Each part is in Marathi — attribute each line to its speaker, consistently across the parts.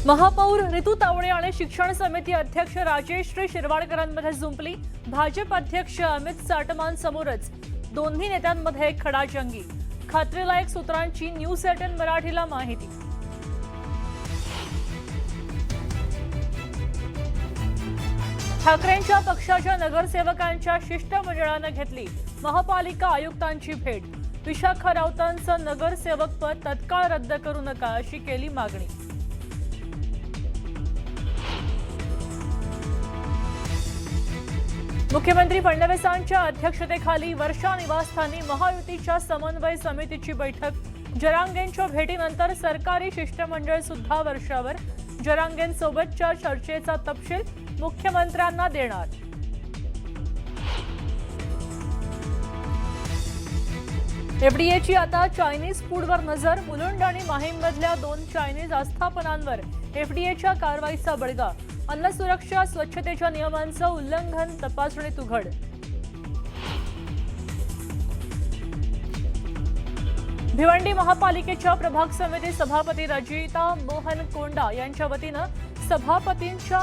Speaker 1: महापौर ऋतू तावडे आणि शिक्षण समिती अध्यक्ष राजेश्री शिरवाडकरांमध्ये जुंपली। भाजप अध्यक्ष अमित साटमांसमोरच दोन्ही नेत्यांमध्ये खडाजंगी। खात्रीलायक सूत्रांची न्यूज 18 मराठीला माहिती। ठाकरेंच्या पक्षाच्या नगरसेवकांच्या शिष्टमंडळाने घेतली महापालिका आयुक्तांची भेट। विशाखा राऊतांचं नगरसेवक पद तत्काळ रद्द करू नका अशी केली मागणी। मुख्यमंत्री फडणवीसांच्या अध्यक्षतेखाली वर्षा निवासस्थानी महायुतीच्या समन्वय समितीची बैठक। जरांगेंच्या भेटीनंतर सरकारी शिष्टमंडळ सुद्धा वर्षावर। जरांगेंसोबतच्या चर्चेचा तपशील मुख्यमंत्र्यांना देणार। एफडीएची आता चायनीज फूडवर नजर। मुलुंड आणि माहीममधल्या 2 चायनीज आस्थापनांवर एफडीएच्या कारवाईचा बडगा। अन्न सुरक्षा स्वच्छतेच्या नियमांचं उल्लंघन तपासणीत उघड। भिवंडी महापालिकेच्या प्रभाग समिती सभापती रजिता मोहन कोंडा यांच्या वतीनं सभापतींच्या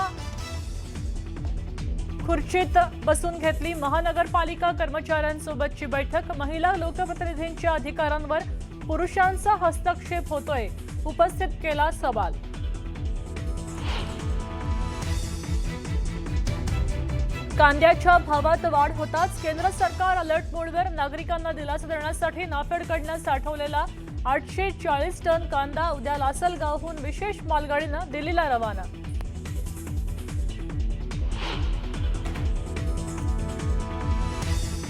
Speaker 1: खुर्चीत बसून घेतली महानगरपालिका कर्मचाऱ्यांसोबतची बैठक। महिला लोकप्रतिनिधींच्या अधिकारांवर पुरुषांचा हस्तक्षेप होतोय, उपस्थित केला सवाल। कांद्याच्या भावात वाढ होताच केंद्र सरकार अलर्ट मोडवर। नागरिकांना दिलासा देण्यासाठी नाफेडकडनं साठवलेला 840 टन कांदा उद्या लासलगावहून विशेष मालगाडीनं दिल्लीला रवाना।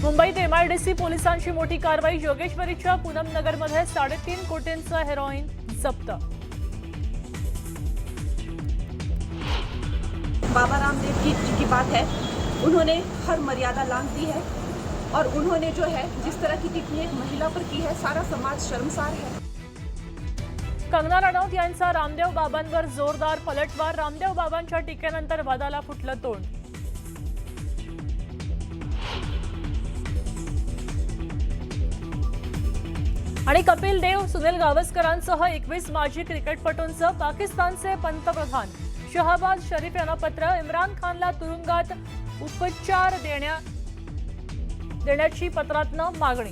Speaker 1: मुंबईत एमआयडीसी पोलिसांची मोठी कारवाई। जोगेश्वरीच्या पूनम नगरमध्ये 3.5 कोटींचा हेरोईन जप्त।
Speaker 2: बाबा रामदेव जी की बात है, उन्होंने हर मर्यादा लांघ दी है और उन्होंने जो है जिस तरह की टिप्पणी एक महिला पर की है, सारा समाज शर्मसार है।
Speaker 1: कंगना रनौत यांचा रामदेव बाबांवर जोरदार पलटवार। रामदेव बाबांच्या टीकेनंतर वादाला फुटलं तोंड। आणि कपिल देव, सुनील गावस्करांसह 21 माजी क्रिकेटपटूंचं पाकिस्तानचे पंतप्रधान शहबाज शरीफ यांना पत्र। इम्रान खानला तुरुंगात उपचार देण्याची पत्रातनं मागणी।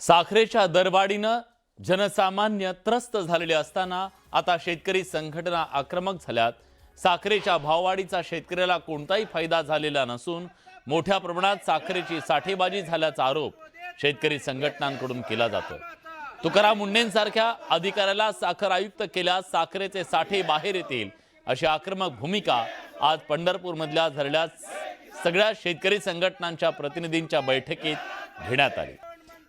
Speaker 3: साखरेच्या दरवाढीनं जनसामान्य त्रस्त झालेले असताना आता शेतकरी संघटना आक्रमक झाल्यात। साखरेच्या भाववाढीचा शेतकऱ्याला कोणताही फायदा झालेला नसून मोठ्या प्रमाणात साखरेची साठेबाजी झाल्याचा आरोप शेतकरी संघटनांकडून केला जातो। तुकाराम मुंढेंसारख्या अधिकाऱ्याला साखर आयुक्त केल्यास साखरेचे साठे बाहेर येतील अशी आक्रमक भूमिका आज पंढरपूरमधल्या झालेल्या सगळ्या शेतकरी संघटनांच्या प्रतिनिधींच्या बैठकीत घेण्यात आली।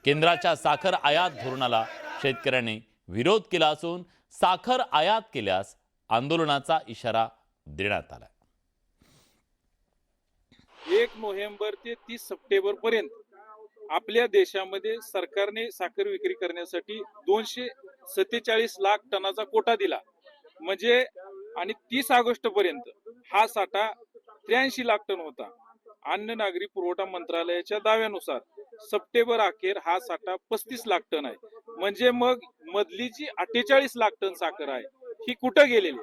Speaker 3: केंद्राच्या साखर आयात धोरणाला शेतकऱ्यांनी विरोध केला असून साखर आयात केल्यास आंदोलनाचा इशारा देण्यात आला।
Speaker 4: 1 नोव्हेंबर ते 30 सप्टेंबर पर्यंत आपल्या देशामध्ये सरकारने साखर विक्री करण्यासाठी 247 लाख टनाचा कोटा दिला। म्हणजे आणि 30 ऑगस्ट पर्यंत हा साठा 83 लाख टन होता। अन्न नागरी पुरवठा मंत्रालयाच्या दाव्यानुसार सप्टेंबर अखेर हा साठा 35 लाख टन आहे। म्हणजे मग मधली जी 48 लाख टन साखर आहे ही कुठं गेलेली?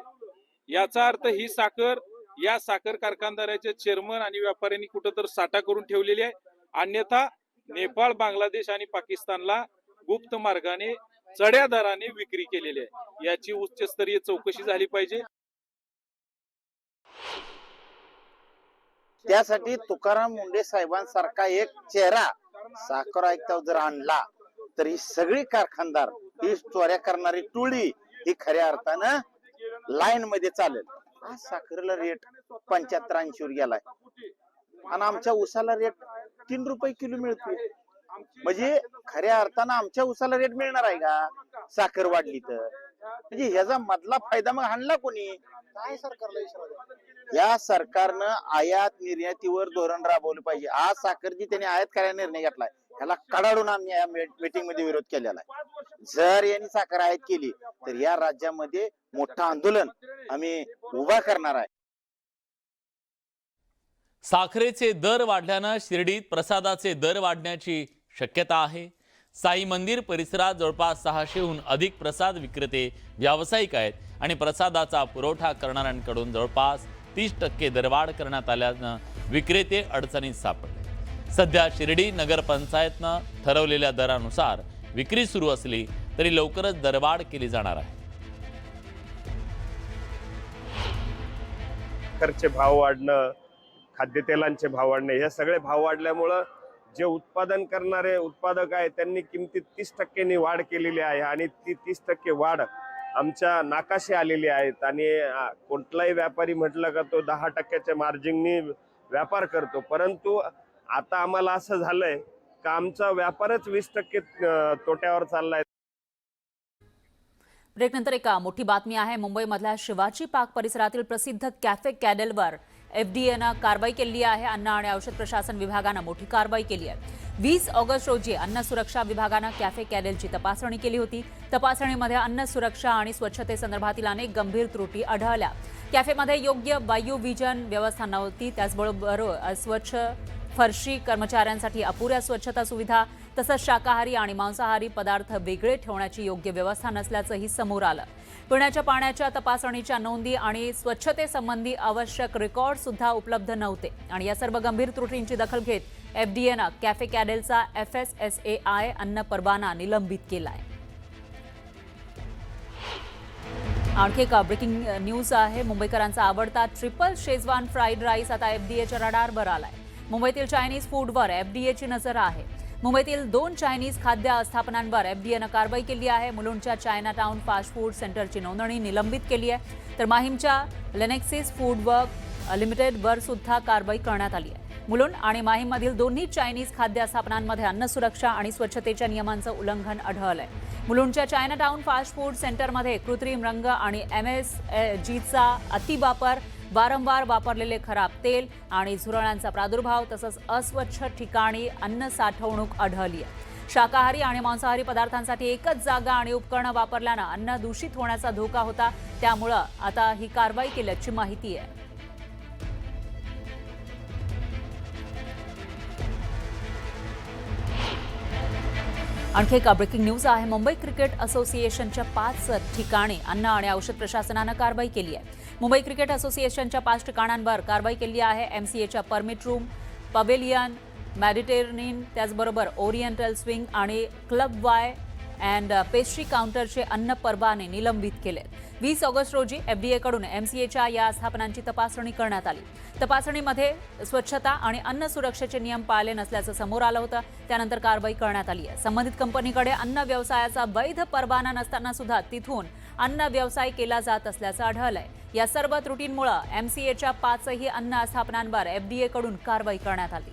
Speaker 4: याचा अर्थ ही साखर या साखर कारखानदाराच्या चेअरमन आणि व्यापाऱ्यांनी कुठं तर साठा करून ठेवलेली आहे। अन्यथा नेपाळ, बांगलादेश आणि पाकिस्तानला गुप्त मार्गाने चढ्या दराने विक्री केलेली आहे। याची उच्चस्तरीय चौकशी झाली पाहिजे।
Speaker 5: त्यासाठी तुकाराम मुंढे साहेबांसारखा एक चेहरा साखर आयुक्तावर जर आणला तर ही सगळी कारखानदार, ही चोऱ्या करणारी टोळी ही खऱ्या अर्थानं लाईन मध्ये चालेल। आज साखरेला रेट 75-80 वर गेलाय आणि आमच्या उसाला रेट 3 रुपये किलो मिळतोय। म्हणजे खऱ्या अर्थानं आमच्या उसाला रेट मिळणार आहे का साखर वाढली तर? म्हणजे ह्याचा मधला फायदा मग आणला कोणी? काय सरकारला इशारा? या सरकारनं आयात निर्यातीवर धोरण राबवलं पाहिजे। आज साखरची त्यांनी आयात करायला निर्णय घेतलाय, ह्याला कडाडून आम्ही या मीटिंग मध्ये विरोध केलेला आहे। जर यांनी साखर आयात केली तर या राज्यामध्ये मोठं आंदोलन आम्ही उभा करणार आहे।
Speaker 3: साखरेचे दर वाढल्याने शिर्डीत प्रसादाचे दर वाढण्याची शक्यता आहे। साई मंदिर परिसरात जवळपास 600हून अधिक प्रसाद विक्रेते व्यावसायिक आहेत आणि प्रसादाचा पुरवठा करणाऱ्यांकडून जवळपास 30% दरवाढ करण्यात आल्यानं विक्रेते अडचणीत सापडले। सध्या शिर्डी नगरपंचायतनं ठरवलेल्या दरानुसार विक्री सुरू असली तरी लवकरच दरवाढ केली जाणार आहे।
Speaker 6: साखरचे भाव वाढणं, खाद्यतेलांचे भाव वाढणे, हे सगळे भाव वाढल्यामुळं जे उत्पादन करणारे उत्पादक आहेत त्यांनी किमतीत 30% वाढ केलेली आहे आणि ती 30% वाढ आमच्या नाकाशी आलेली आहेत। आणि कोणताही व्यापारी म्हटलं का तो 10% मार्जिननी व्यापार करतो, परंतु आता आम्हाला असं झालंय का आमचा व्यापारच 20% तोट्यावर चाललाय।
Speaker 7: ब्रेकनंतर एक मोठी बातमी आहे। मुंबईमधल्या शिवाजी पार्क परिसरातील प्रसिद्ध कॅफे कॅडेलवर FDAनं कारवाई केली आहे। अन्न आणि औषध प्रशासन विभागानं मोठी कारवाई केली आहे। 20 ऑगस्ट रोजी अन्न सुरक्षा विभागानं कॅफे कॅडेलची तपासणी केली होती। तपासणीमध्ये अन्न सुरक्षा आणि स्वच्छतेसंदर्भातील अनेक गंभीर त्रुटी आढळल्या। कॅफेमध्ये योग्य वायू विजन व्यवस्था नव्हती, त्याचबरोबर अस्वच्छ फरशी, कर्मचाऱ्यांसाठी अपुऱ्या स्वच्छता सुविधा, तसंच शाकाहारी आणि मांसाहारी पदार्थ वेगळे ठेवण्याची योग्य व्यवस्था नसल्याचंही समोर आलं। पिण्याच्या पाण्याच्या तपासणीच्या नोंदी आणि स्वच्छतेसंबंधी आवश्यक रेकॉर्ड सुद्धा उपलब्ध नव्हते आणि या सर्व गंभीर त्रुटींची दखल घेत FDAनं कॅफे कॅडेलचा FSSAI अन्न परवाना निलंबित केलाय। आणखी एक ब्रेकिंग न्यूज आहे। मुंबईकरांचा आवडता ट्रिपल शेजवान फ्राईड राईस आता FDAच्या रडारवर आलाय। मुंबईतील चायनीज फूडवर FDAची नजर आहे। मुंबईतील 2 चायनीज खाद्य आस्थापनांवर FDAनं कारवाई केली आहे। मुलुंडच्या चायना टाउन फास्ट फूड सेंटरची नोंदणी निलंबित केली आहे, तर माहीमच्या लेनेक्सिस फूड वर्क लिमिटेडवर सुद्धा कारवाई करण्यात आली आहे। मुलुंड आणि माहीममधील दोन्ही चायनीज खाद्य आस्थापनांमध्ये अन्न सुरक्षा आणि स्वच्छतेच्या नियमांचं उल्लंघन आढळलंय। मुलुंडच्या चायना टाउन फास्ट फूड सेंटरमध्ये कृत्रिम रंग आणि MSGचा अतिवापर, वारंवार वापरलेले खराब तेल आणि झुरळांचा प्रादुर्भाव तसंच अस्वच्छ ठिकाणी अन्न साठवणूक आढळली आहे। शाकाहारी आणि मांसाहारी पदार्थांसाठी एकच जागा आणि उपकरणं वापरल्यानं अन्न दूषित होण्याचा धोका होता, त्यामुळं आता ही कारवाई केल्याची माहिती आहे। आणखी एक ब्रेकिंग न्यूज आहे। मुंबई क्रिकेट असोसिएशनच्या 5 ठिकाणी अन्न आणि औषध प्रशासनानं कारवाई केली आहे। मुंबई क्रिकेट असोसिएशनच्या 5 ठिकाणांवर कारवाई केली आहे। MCAच्या परमिट रूम, पवेलियन, मेडिटेरेनियन, त्याचबरोबर ओरिएंटल स्विंग आणि क्लब वाय अँड पेस्ट्री काउंटरचे अन्न परवाने निलंबित केले। 20 ऑगस्ट रोजी FDAकडून MCAच्या या स्थापनांची तपासणी करण्यात आली। तपासणीमध्ये स्वच्छता आणि अन्न सुरक्षेचे नियम पाळले नसल्याचं समोर आलं होतं, त्यानंतर कारवाई करण्यात आली आहे। संबंधित कंपनीकडे अन्न व्यवसायाचा वैध परवाना नसताना सुद्धा तिथून अन्न व्यवसाय केला जात असल्याचं आढळलंय। या सर्व त्रुटींमुळे MCAच्या 5ही अन्न आस्थापनांवर FDAकडून कारवाई करण्यात आली।